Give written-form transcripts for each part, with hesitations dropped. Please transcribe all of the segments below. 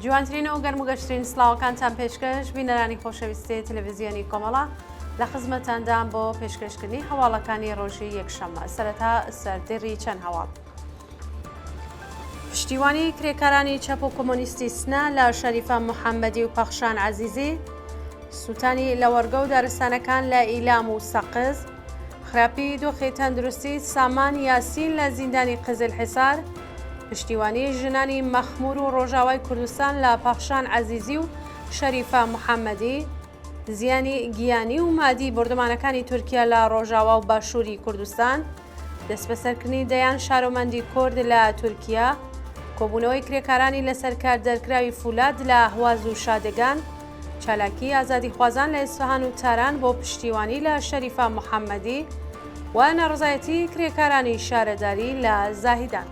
جوانترین و گەرموگەشترین سڵاوەکانتان پێشکەش بینەرانی خۆشەویستی تەلەڤیزیۆنی کۆمەڵە لە خزمەتاندان بۆ پێشکەشکردنی هەواڵەکانی ڕۆژی یەکشەممە. سەرەتا سەردێڕی چەند هەواڵ. پشتیوانی کرێکارانی چەپ و کۆمۆنیستی سنا لە شەریفە محەممەدی و پەخشان عەزیزی، سووتانی لە وەرگە و دارستانەکان لە ئیلام و سەقز، خراپی دۆخی تەندروستی سامان یاسین لە زیندانی قزل حیسار، پشتیوانی ژنانی مەخمور و ڕۆژاوای کوردستان لە پەخشان عەزیزی و شەریفە محەممەدی، زیانی گیانی و مادی بردەمانەکانی تورکیا لە ڕۆژاوا و باشووری کوردستان، دەست بەسەرکردنی دەیان شارۆمەندی کورد لە تورکیا، کۆبوونەوەی کرێکارانی لەسەر کار دەرکراوی فولاد لە هەواز و شادەگان، چالاکی ئازادی خوازان لە ئیسفەهان و تاران بۆ پشتیوانی لە شەریفە محەممەدی و نەڕزایەتی کرێکارانی شارەداری لە زاهیدان.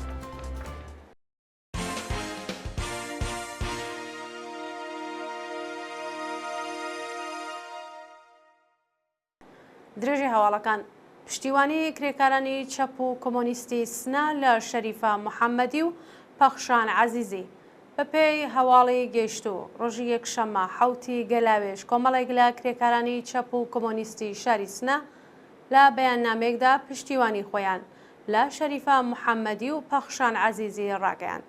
درێژی هەواڵەکان. پشتیوانی کرێکارانی چەپ و کۆمۆنیستی سنا لە شەریفە محەممەدی و پەخشان عەزیزی بەپێی هەواڵی گەیشتوو ڕۆژی یەکشەممە حەوتی گەلاوێژ کۆمەڵێک لە کرێکارانی چەپ و کۆمۆنیستی شاری سنا لە بەیاننامەیەکدا پشتیوانی خۆیان لە شەریفە محەممەدی و پەخشان عەزیزی ڕاگەیاند.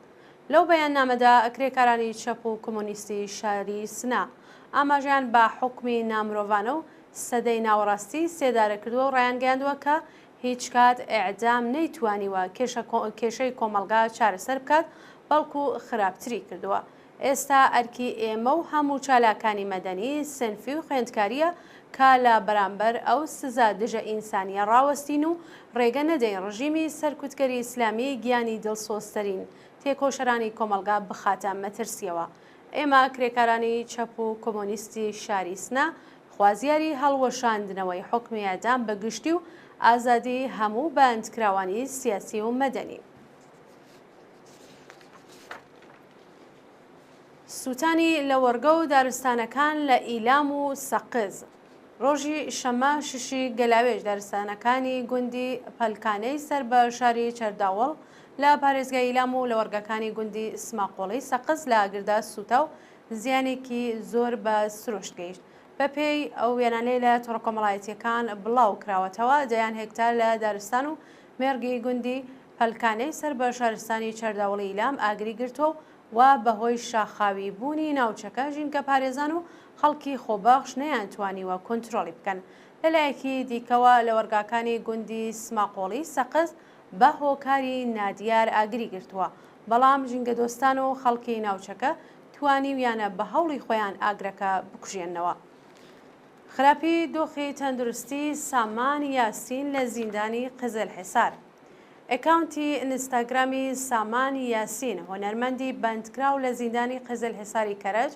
لەو بەیاننامەدا کرێکارانی چەپ و کۆمۆنیستی شاری سنا ئاماژیان بە حوکمی نامرۆڤانە و سەدەی ناوەڕاستی سێدارە کردووە و ڕایانگەاندووە کە هیچ کات ئیعدام نەیتوانیوە کێشەی کۆمەلگا چارەسەر بکات، بەڵکو خراپتری کردووە. ئێستا ئەرکی ئێمە و هەموو چالاکانی مەدەنی سنفی و خوێندکاریە کە لە بەرامبەر ئەو سزا دژە ئینسانیە ڕاوەستین و ڕێگە نەدەین ڕژیمی سەرکوتکەری ئیسلامی گیانی دڵسۆزترین تێکۆشەرانی کۆمەلگا بخاتە مەترسیەوە. ئێمە کرێکارانی چەپ و کۆمۆنیستی شاری سنا خوازیاری هەڵوەشاندنەوەی حوکمی ئەدام بەگشتی و ئازادی هەموو بەندکراوانی سیاسی و مەدەنی. سووتانی لە وەرگە و دارستانەکان لە ئیلام و سەقز. ڕۆژی شەمە ششی گەلاوێژ دارستانەکانی گوندی پەلکانەی سەر بە شاری چەرداوڵ لە پارێزگای ئیلام و لە وەرگەکانی گوندی سماقۆڵەی سەقز لە ئاگردا سووتا و زیانێکی زۆر بە سرۆشت گەیشت. بەپێی ئەو وێنانەی لە تۆڕە کۆمەڵایەتیەکان بڵاو کراوەتەوە، دەیان هێکتار لە دارستان و مێرگی گوندی پەلکانەی سەر بە شارستانی چەرداوڵی ئیلام ئاگری گرتووە و بەهۆی شاخاوی بوونی ناوچەکە ژینکە پارێزان و خەڵکی خۆبەخش نەیانتوانیوە کۆنتترۆلی بکەن. لەلایەکی دیکەوە لە وەرگاکانی گوندی سماقۆڵی سەقز بە هۆکاری نادیار ئاگری گرتووە، بەڵام ژینگە دۆستان و خەڵکی ناوچەکە توانیویانە بە هەوڵی خۆیان ئاگرەکە بکوژێنەوە. خراپی دۆخی تەندروستی سامان یاسین لە زیندانی قزل حیسار. ئەکاونتی ئینستاگرامی سامان یاسین هۆنەرمەندی بەندکراو لە زیندانی قزل حیساری کەرەج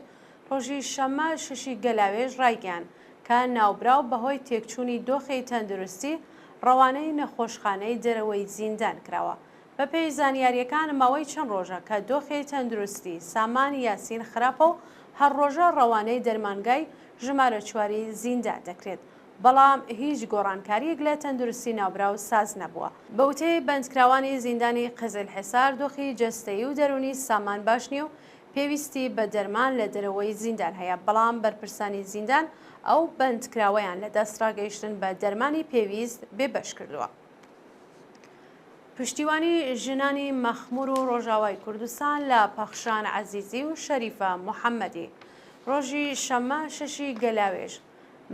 ڕۆژی شەمە ششی گەلاوێژ ڕایگەیاند کە ناوبراو بەهۆی تێکچوونی دۆخی تەندروستی ڕەوانەی نەخۆشخانەی دەرەوەی زیندان کراوە. بەپێی زانیاریەکان ماوەی چەند ڕۆژە کە دۆخی تەندروستی سامان یاسین خراپە و هەر ڕۆژە ڕەوانەی دەرمانگای ژمارە چواری زیندان دەکرێت، بەڵام هیچ گۆڕانکاریەک لە تەندروستی ناوبراو ساز نەبووە. بەوتەی بەندکراوانی زیندانی قزل حیسار دۆخی جەستەیی و دەرونی سامان باش نییە و پێویستی بە دەرمان لە دەرەوەی زیندان هەیە، بەڵام بەرپرسانی زیندان ئەو بەندکراوەیان لە دەستڕاگەیشتن بە دەرمانی پێویست بێبەش کردووە. پشتیوانی ژنانی مەخمور و ڕۆژاوای کوردستان لە پەخشان عەزیزی و شەریفە محەممەدی. ڕۆژی شەمە شەشی گەلاوێژ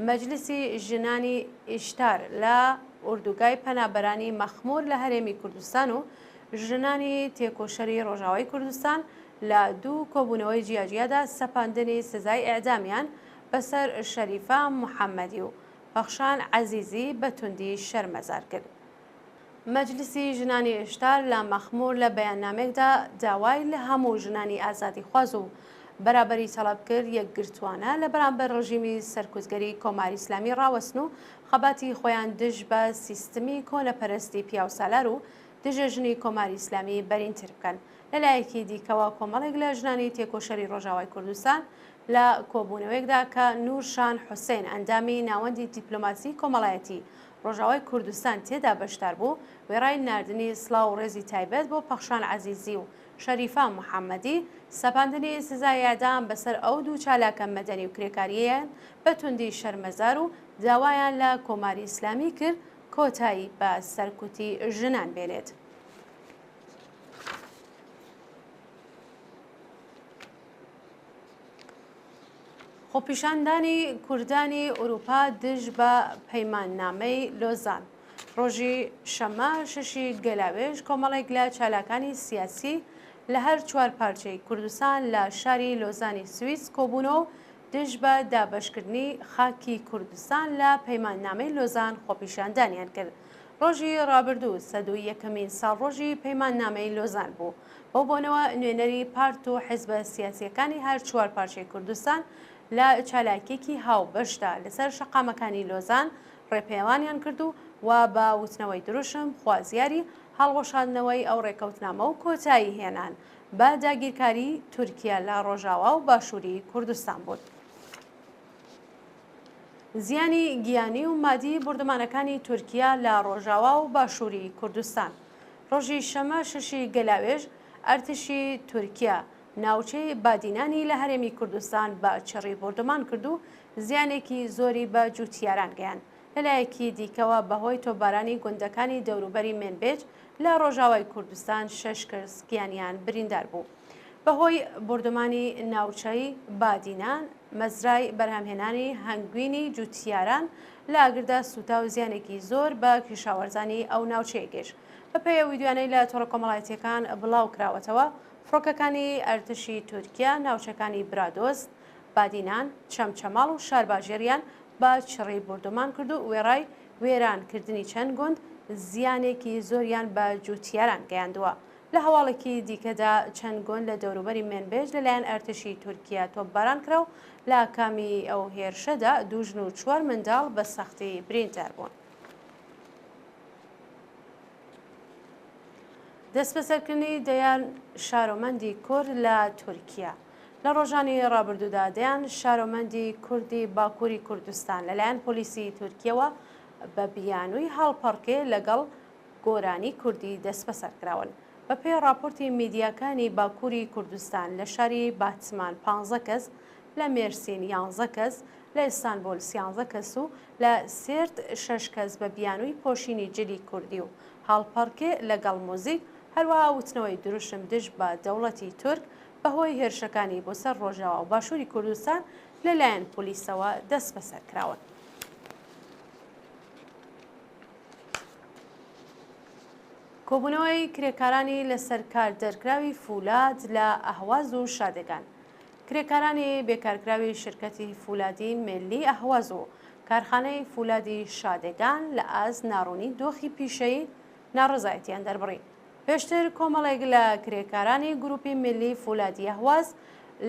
مەجلیسی ژنانی ئیشتار لە ئوردوگای پەنابەرانی مەخمور لە هەرێمی کوردستان و ژنانی تێکۆشەری ڕۆژاوای کوردستان لە دوو کۆبوونەوەی جیاجیادا سەپاندنی سزای ئیعدامیان بەسەر شەریفە محەممەدی و پەخشان عەزیزی بە توندی شەرمەزار کرد. مەجلیسی ژنانی ئیشتار لە مەخمور لە بەیاننامێکدا داوای لە هەموو ژنانی ئازادی خواز و بەرابەری تەڵەب کرد یەکگرتوانە لە بەرامبەر ڕژیمی سەرکوتگەری کۆماری ئیسلامی ڕاوەستن و خەباتی خۆیان دژ بە سیستمی کۆنەپەرستی پیاوسالار و دژە ژنی کۆماری ئیسلامی بەرینتر بکەن. لەلایەکی دیکەوە کۆمەڵێک لە ژنانی تێکۆشەری ڕۆژاوای کوردستان لە کۆبوونەوەیەکدا کە نورشان حوسێن ئەندامی ناوەندی دیپلۆماسی کۆمەڵایەتی ڕۆژاوای کوردستان تێدا بەشدار بوو وێڕای ناردنی سڵاو و ڕێزی تایبەت بۆ پەخشان عەزیزی و شەریفە محەممەدی سەپاندنی سزای ئەعدام بەسەر ئەو دوو چالاکە مەدەنی و کرێکاریەیان بە توندی شەرمەزار و داوایان لە کۆماری ئیسلامی کرد کۆتایی بە سەرکوتی ژنان بێنێت. خۆپیشاندانی کوردانی ئوروپا دژ بە پەیماننامەی لۆزان. ڕۆژی شەمە شەشی گەلاوێژ کۆمەڵێک لە چالاکانی سیاسی لە هەر چوار پارچەی کوردستان لە شاری لۆزانی سویس کۆبوونەوە دژ بە دابەشکردنی خاکی کوردستان لە پەیماننامەی لۆزان خۆپیشاندانیان کرد. ڕۆژی ڕابردوو 101مین ساڵڕۆژی پەیماننامەی لۆزان بوو. بەو بۆنەوە نوێنەری پارت و حیزبە سیاسیەکانی هەر چوار پارچەی کوردستان لە چالاکێکی هاوبەشدا لەسەر شەقامەکانی لۆزان ڕێپەیوانیان کرد و بە وتنەوەی دروشم خوازیاری هەڵوەشاندنەوەی ئەو ڕێکەوتنامە و کۆتایی هێنان بە داگیرکاری تورکیا لە ڕۆژاوا و باشووری کوردستان بوون. زیانی گیانی و مادی بردەمانەکانی تورکیا لە ڕۆژاوا و باشووری کوردستان. ڕۆژی شەمە شەشی گەلاوێژ ئەرتشی تورکیا ناوچەی بادینانی لە هەرێمی کوردستان بە چڕی بردەمان کرد و زیانێکی زۆری بە جوتیاران گەیاند. لەلایەکی دیکەوە بەهۆی تۆپبارانی گوندەکانی دەوروبەری مێنبێج لە ڕۆژاوای کوردستان 6 کەس گیانیان بریندار بوو. بەهۆی بردەمانی ناوچەی بادینان مەزرای بەرهەمهێنانی هەنگوینی جوتیاران لە ئاگردا سوتا و زیانێکی زۆر بە کیشاوەرزانی ئەو ناوچەیە گەیشت. بەپێی ویدیوانەی لە تۆڕە کۆمەڵایەتیەکان بڵاو کراوەتەوە فڕۆکەکانی ئەرتشی تورکیا ناوچەکانی برادۆست، بادینان، چەمچەماڵ و شارباژێریان بە چڕی بردەمان کرد و وێڕای وێرانکردنی چەند گوند زیانێکی زۆریان بە جوتیاران گەیاندووە. لە هەواڵێکی دیکەدا چەند گوند لە دەوروبەری مێنبێژ لەلایەن ئەرتشی تورکیا تۆپباران کرا و لە کامی ئەو هێرشەدا دوژن و 4 منداڵ بە سەختی بریندار بوون. دەستبەسەرکردنی دەیان شارۆمەندی کورد لە تورکیا. لە ڕۆژانی ڕابردوودا دەیان شارۆمەندی کوردی باکووری کوردستان لەلایەن پۆلیسی تورکیەوە بە بیانووی هەڵپەڕکێ لەگەڵ گۆرانی کوردی دەستبەسەرکراون. بەپێی راپۆرتی میدیاکانی باکووری کوردستان لە شاری باتمان 15 کەس، لە مێرسین 11 کەس، لە ئیستانبول 13 کەس و لە سێرت 6 کەس بە بیانووی پۆشینی جلی کوردی و هەڵپەڕکێ لەگەڵ مۆزیک هەروەها وتنەوەی دروشم دژ بە دەوڵەتی تورک بەهۆی هێرشەکانی بۆ سەر ڕۆژاوا و باشووری کوردستان لەلایەن پۆلیسەوە دەست بەسەر کراون. کۆبوونەوەی کرێکارانی لەسەر کار دەرکراوی فولاد لە ئەهواز و شادەگان. کرێکارانی بێکارکراوی شرکەتی فولادی ملی ئەهواز و کارخانەی فولادی شادەگان لە ئاز ناڕوونی دۆخی پیشەی ناڕزایەتیان دەربڕی. پێشتر کۆمەڵێک لە کرێکارانی گروپی ملی فولادی ئەهواز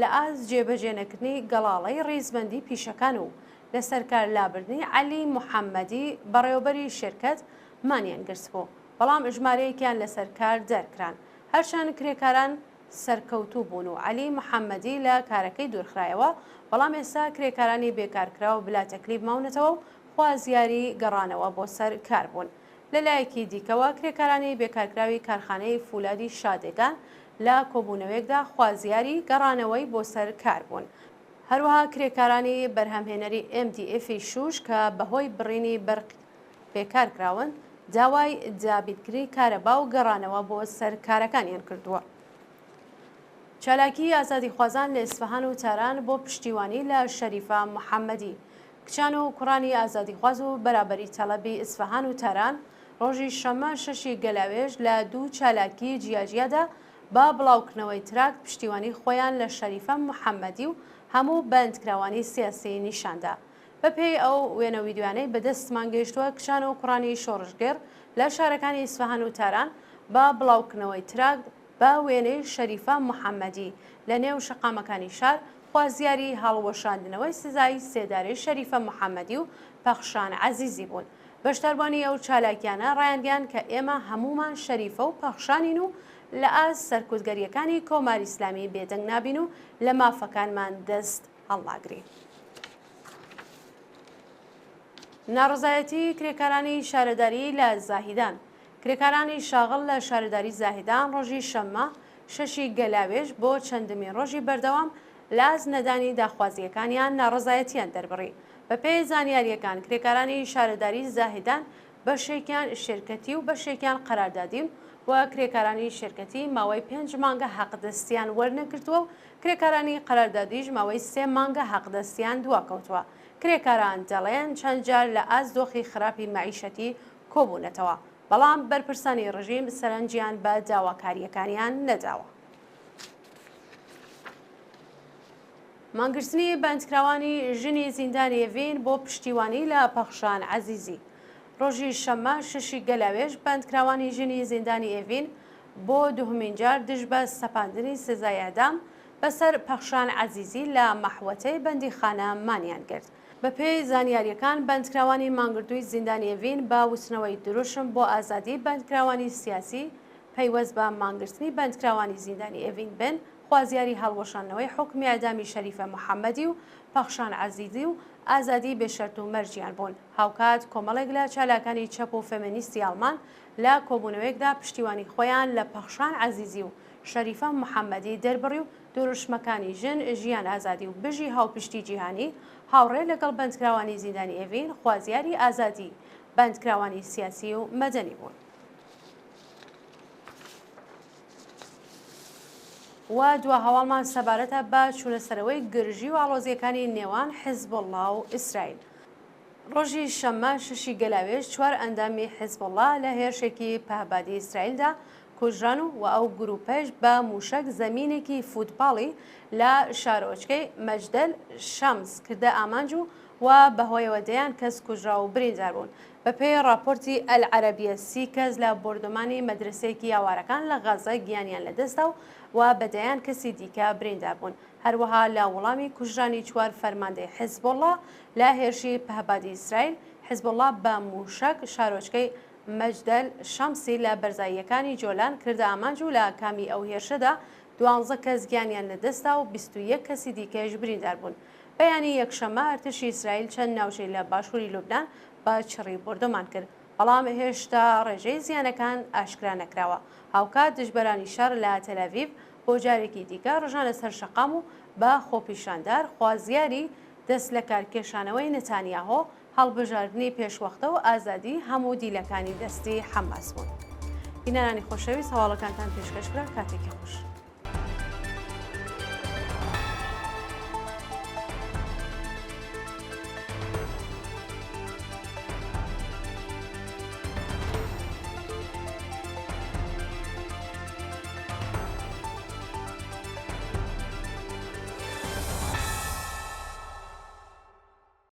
لە ئاز جێبەجێنەکردنی گەڵاڵەی ڕیزبەندی پیشەکان و لە سەرکار لابردنی عەلی محەممەدی بەڕێوەبەری شرکەت مانیان گرت بوو، بەڵام ژمارەیەکیان لە سەرکار دەرکران. هەرچەند کرێکاران سەرکەوتوو بوون و عەلی محەممەدی لە کارەکەی دوورخرایەوە، بەڵام ئێستا کرێکارانی بێکارکرا و بلا تەکلیف ماونەتەوە و خوازیاری گەڕانەوە بۆ سەر کار بوون. لەلایەکی دیکەوە کرێکارانی بێکارکراوی کارخانەی فولادی شادەگان لە کۆبوونەوەیەکدا خوازیاری گەڕانەوەی بۆ سەر کار بوون. هەروەها کرێکارانی بەرهەمهێنەری MDF شوش کە بەهۆی بڕینی بەرق بێکارکراون داوای دابینکردنی کارەبا و گەڕانەوە بۆ سەر کارەکانیان کردووە. چالاکی ئازادیخوازان لە ئیسفەهان و تاران بۆ پشتیوانی لە شەریفە محەممەدی. کچان و کوڕانی ئازادیخواز و بەرابەری تەڵەبی ئیسفەهان و تاران ڕۆژی شەمە شەشی گەلاوێژ لە دوو چالاکی جیاجیادا با بڵاوکردنەوەی تراکت پشتیوانی خۆیان لە شەریفە محەممەدی و هەموو بەندکراوانی سیاسی نیشاندا. بەپێی ئەو وێنە ویدیوانەی بەدەستمان گەیشتووە کچان و کوڕانی شۆڕژگەر لە شارەکانی ئیسفەهان و تاران با بڵاوکردنەوەی تراکت بە وێنەی شەریفە محەممەدی لە نێو شەقامەکانی شار خوازیاری هەڵوەشاندنەوەی سزایی سێداری شەریفە محەممەدی و پەخشان عەزیزی بوون. بەشداربوانی ئەو چالاکیانە ڕایانگەیان کە ئێمە هەمومان شەریفە و پەخشانین و لە ئاز سەرکوتگەریەکانی کۆماری ئیسلامی بێدەنگ نابین و لە مافەکانمان دەست هەڵناگرین. ناڕزایەتی کرێکارانی شارەداری لە زاهیدان. کرێکارانی شاغڵ لە شارەداری زاهیدان ڕۆژی شەممە شەشی گەلاوێژ بۆ چەندەمین ڕۆژی بەردەوام لاز نەدانی داخوازیەکانیان ناڕزایەتیان دەربڕی. بە پێی زانیاریەکان کرێکارانی شارەداری زاهیدان بەشێکیان شێرکەتی و بەشێکیان قەراردادین و کرێکارانی شێرکەتی ماوەی 5 مانگە حەقدەستیان وەرنەگرتووە و کرێکارانی قەراردادیش ماوەی 3 مانگە حەقدەستیان دواکەوتووە. کرێکاران دەڵێن چەند جار لە ئازدۆخی خراپی معیشەتی کۆبوونەتەوە، بەڵام بەرپرسانی ڕژیم سەرنجیان بە داواکاریەکانیان نەداوە. مانگرتنی بەندکراوانی ژنی زیندانی ئێڤین بۆ پشتیوانی لە پەخشان عەزیزی. ڕۆژی شەممە شەشی گەلاوێژ بەندکراوانی ژنی زیندانی ئێڤین بۆ دوهمین جار دژ بە سەپاندنی سزای ئەدام بەسەر پەخشان عەزیزی لە مەحوەتەی بەندیخانە مانیان کرد. بە پێی زانیاریەکان بەندکراوانی مانگردووی زیندانی ئێڤین با وتنەوەی دروشم بۆ ئازادی بەندکراوانی سیاسی پەیوەست بە مانگرتنی بەندکراوانی زیندانی ئێڤین بن خوازیاری هەڵوەشانەوەی حکمی ئەدامی شەریفە محەممەدی و پەخشان عەزیزی و ئازادی بێشەرت و مەرجیان بوون. هاوکات کۆمەڵێک لە چالاکانی چەپ و فێمینیستی ئەڵمان لە کۆبوونەوەیەکدا پشتیوانی خۆیان لە پەخشان عەزیزی و شەریفە محەممەدی دەربڕی و دۆڕشمەکانی ژن، ژیان ئازادی و بژی هاوپشتی جیهانی هاوڕێ لەگەڵ بەندکراوانی زیندانی ئێڤین خوازیاری ئازادی بەندکراوانی سیاسی و مەدەنی بوون. و دوا هەواڵمان سەبارەتە بە چوونەسەرەوەی گرژی و ئاڵۆزیەکانی نێوان حیزبوڵڵا و ئیسرائیل. ڕۆژی شەممە شەشی گەلاوێژ 4 ئەندامی حیزبوڵڵا لە هێرشێکی پەهبادی ئیسرائیلدا کوژران و ئەو گروپەش بە موشک زەمینێکی فوتباڵی لە شارۆچکەی مەجدەل شەمس کردە ئامانج و بەهۆیەوە دەیان کەس کوژرا و بریندار بوون. بە پێی راپۆرتی ئەلعەرەبیە 30 کەس لە بۆردۆمانی مەدرسەیەکی یاوارەکان لە غەزە گیانیان لەدەستا و بەدەیان کەسی دیکە بریندار بوون. هەروەها لە وەڵامی کوژرانی 4 فەرماندەی حیزبوڵڵا لە هێرشی پەهبادی ئیسرائیل حیزبوڵڵا بە موشک شارۆچکەی مەجدەل شەمسی لە بەرزاییەکانی جۆلان کردە ئامانج و لە کامی ئەو هێرشەدا 12 کەس گیانیان لەدەستا و 21 کەسی دیکەش بریندار بوون. بەیانی یەکشەمە ئەرتشی ئیسرائیل چەند ناوچەی لە باشووری لوبنان بە چڕی بۆردۆمان کرد، بەڵام هێشتا ڕێژەی زیانەکان ئاشکرا نەکراوە. هاوکات دژبەرانی شەڕ لە تەلەڤیڤ بۆ جارێکی دیکە ڕژانە سەر شەقام و بە خۆپیشاندار خوازیاری دەست لە کارکێشانەوەی نەتانیاهۆ هەڵبژاردننی پێشوەختە و ئازادی هەموو دیلەکانی دەستی حەماس بوون. بینەرانی خۆشەویست هەواڵەکانتان پێشکەشکرا، کاتێکی خۆش.